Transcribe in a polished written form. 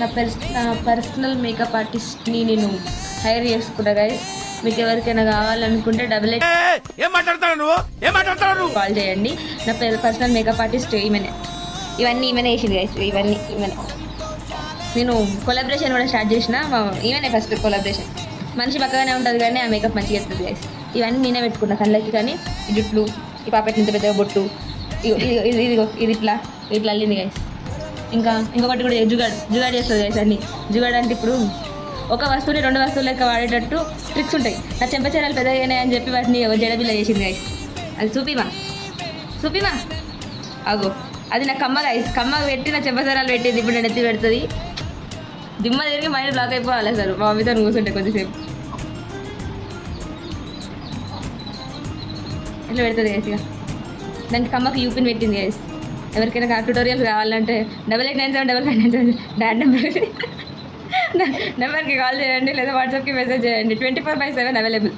నా personal makeup ఆర్టిస్ట్ని నేను హైర్ చేసుకున్నా గైస్. మీకు ఎవరికైనా కావాలనుకుంటే 88 కాల్ చేయండి. నా పర్సనల్ మేకప్ ఆర్టిస్ట్ ఇవన్నీ ఈమెనే వేసింది గైస్. ఇవన్నీ ఈమెనే. నేను కొలాబరేషన్ కూడా స్టార్ట్ చేసిన. ఈమెనే ఫస్ట్ కొలాబరేషన్. మనిషి పక్కగానే ఉంటుంది కానీ ఆ మేకప్ మంచిగా ఎత్తుంది గైస్. ఇవన్నీ నేనే పెట్టుకున్నా కళ్ళకి. కానీ ఈ జుట్లు, ఈ పాపెట్ ఇంత పెద్దగా బొట్టు, ఇది ఇట్లా అల్లింది గైస్. ఇంకొకటి కూడా జుగాడ్ చేస్తుంది గైస్. అన్ని జుగాడ్ అంటే ఇప్పుడు ఒక వస్తువుని 2 వస్తువులు లెక్క వాడేటట్టు ట్రిక్స్ ఉంటాయి. నా చెంపచీరలు పెద్దగానే అని చెప్పి వాటిని జడబిల్ల చేసింది గైస్. అది చూపిమా అగో అది నా కమ్మ గైస్. కమ్మకు పెట్టి నా చెంపచీరలు పెట్టేది. ఇప్పుడు నేను ఎత్తి పెడుతుంది. దిమ్మ తిరిగి మైండ్ బ్లాక్ అయిపోవాలి సార్. మా మమ్మీతో కూర్చుంటే కొద్దిసేపు ఇట్లా పెడుతుంది గైస్. ఇక దానికి కమ్మకి యూపిన్ పెట్టింది గైస్. ఎవరికైనా ట్యూటోరియల్స్ కావాలంటే 88975597 డాడ్ నెంబర్కి కాల్ చేయండి, లేదా వాట్సాప్కి మెసేజ్ చేయండి. 24/7 అవైలబుల్.